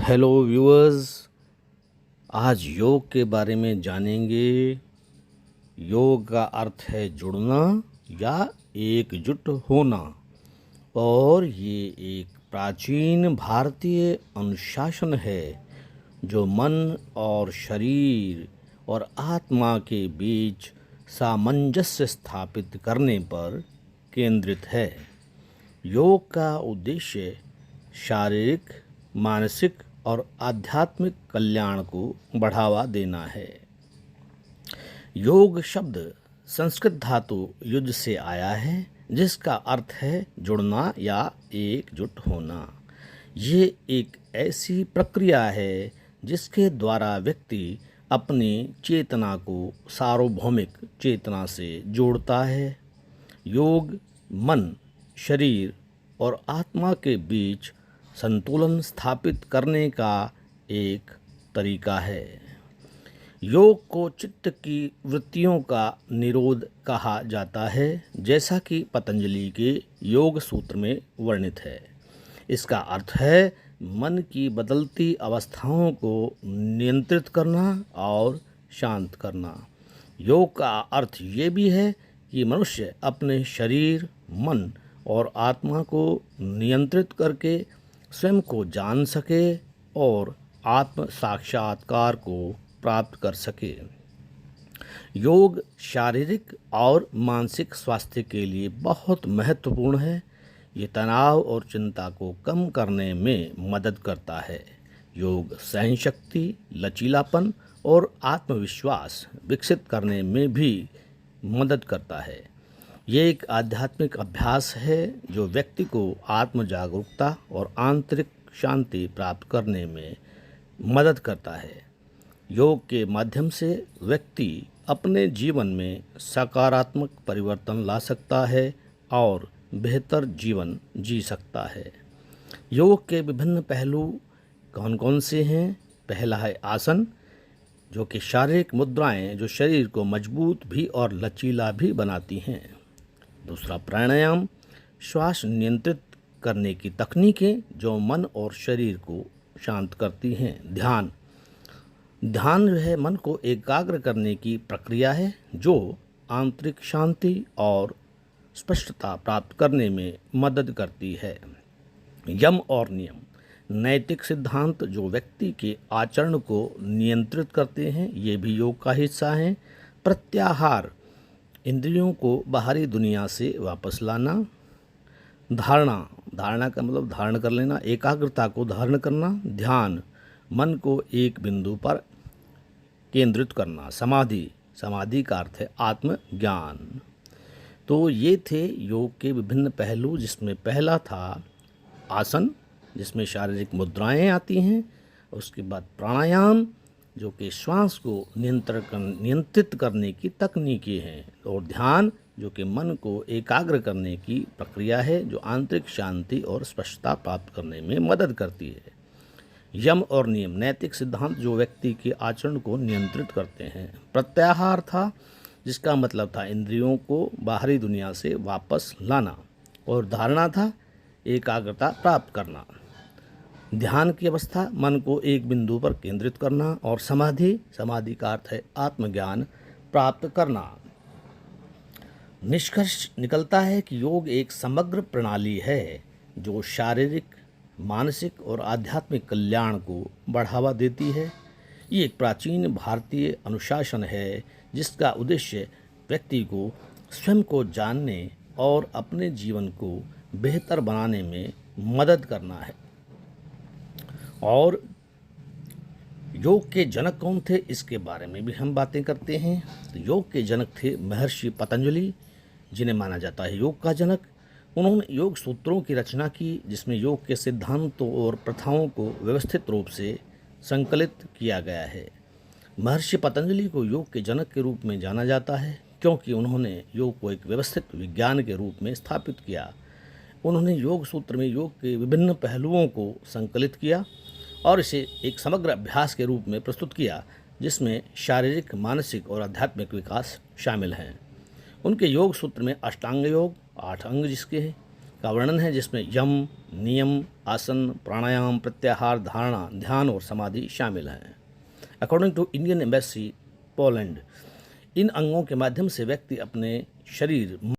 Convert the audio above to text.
Hello viewers. आज योग के बारे में जानेंगे। योग का अर्थ है जुड़ना या एकजुट होना, और ये एक प्राचीन भारतीय अनुशासन है जो मन और शरीर और आत्मा के बीच सामंजस्य स्थापित करने पर केंद्रित है। योग का उद्देश्य शारीरिक, मानसिक और आध्यात्मिक कल्याण को बढ़ावा देना है। योग शब्द संस्कृत धातु युज से आया है, जिसका अर्थ है जुड़ना या एकजुट होना। ये एक ऐसी प्रक्रिया है जिसके द्वारा व्यक्ति अपनी चेतना को सार्वभौमिक चेतना से जोड़ता है। योग मन, शरीर और आत्मा के बीच संतुलन स्थापित करने का एक तरीका है। योग को चित्त की वृत्तियों का निरोध कहा जाता है, जैसा कि पतंजलि के योग सूत्र में वर्णित है। इसका अर्थ है मन की बदलती अवस्थाओं को नियंत्रित करना और शांत करना। योग का अर्थ ये भी है कि मनुष्य अपने शरीर, मन और आत्मा को नियंत्रित करके स्वयं को जान सके और आत्म साक्षात्कार को प्राप्त कर सके। योग शारीरिक और मानसिक स्वास्थ्य के लिए बहुत महत्वपूर्ण है। ये तनाव और चिंता को कम करने में मदद करता है। योग सहनशक्ति, लचीलापन और आत्मविश्वास विकसित करने में भी मदद करता है। ये एक आध्यात्मिक अभ्यास है जो व्यक्ति को आत्म जागरूकता और आंतरिक शांति प्राप्त करने में मदद करता है। योग के माध्यम से व्यक्ति अपने जीवन में सकारात्मक परिवर्तन ला सकता है और बेहतर जीवन जी सकता है। योग के विभिन्न पहलू कौन कौन से हैं? पहला है आसन, जो कि शारीरिक मुद्राएं जो शरीर को मजबूत भी और लचीला भी बनाती हैं। दूसरा प्राणायाम, श्वास नियंत्रित करने की तकनीकें जो मन और शरीर को शांत करती हैं। ध्यान जो है मन को एकाग्र करने की प्रक्रिया है जो आंतरिक शांति और स्पष्टता प्राप्त करने में मदद करती है। यम और नियम, नैतिक सिद्धांत जो व्यक्ति के आचरण को नियंत्रित करते हैं, ये भी योग का हिस्सा हैं। प्रत्याहार, इंद्रियों को बाहरी दुनिया से वापस लाना। धारणा का मतलब धारण कर लेना, एकाग्रता को धारण करना। ध्यान, मन को एक बिंदु पर केंद्रित करना। समाधि का अर्थ है आत्मज्ञान। तो ये थे योग के विभिन्न पहलू, जिसमें पहला था आसन, जिसमें शारीरिक मुद्राएं आती हैं। उसके बाद प्राणायाम, जो कि श्वास को नियंत्रित करने की तकनीकें हैं। और ध्यान, जो कि मन को एकाग्र करने की प्रक्रिया है जो आंतरिक शांति और स्पष्टता प्राप्त करने में मदद करती है। यम और नियम, नैतिक सिद्धांत जो व्यक्ति के आचरण को नियंत्रित करते हैं। प्रत्याहार था, जिसका मतलब था इंद्रियों को बाहरी दुनिया से वापस लाना। और धारणा था एकाग्रता प्राप्त करना। ध्यान की अवस्था, मन को एक बिंदु पर केंद्रित करना। और समाधि का अर्थ है आत्मज्ञान प्राप्त करना। निष्कर्ष निकलता है कि योग एक समग्र प्रणाली है जो शारीरिक, मानसिक और आध्यात्मिक कल्याण को बढ़ावा देती है। ये एक प्राचीन भारतीय अनुशासन है जिसका उद्देश्य व्यक्ति को स्वयं को जानने और अपने जीवन को बेहतर बनाने में मदद करना है। और योग के जनक कौन थे, इसके बारे में भी हम बातें करते हैं। तो योग के जनक थे महर्षि पतंजलि, जिन्हें माना जाता है योग का जनक। उन्होंने योग सूत्रों की रचना की, जिसमें योग के सिद्धांतों और प्रथाओं को व्यवस्थित रूप से संकलित किया गया है। महर्षि पतंजलि को योग के जनक के रूप में जाना जाता है क्योंकि उन्होंने योग को एक व्यवस्थित विज्ञान के रूप में स्थापित किया। उन्होंने योग सूत्र में योग के विभिन्न पहलुओं को संकलित किया और इसे एक समग्र अभ्यास के रूप में प्रस्तुत किया, जिसमें शारीरिक, मानसिक और आध्यात्मिक विकास शामिल हैं। उनके योग सूत्र में अष्टांग योग, 8 अंग जिसके हैं, का वर्णन है, जिसमें यम, नियम, आसन, प्राणायाम, प्रत्याहार, धारणा, ध्यान और समाधि शामिल हैं। According to Indian embassy Poland, इन अंगों के माध्यम से व्यक्ति अपने शरीर,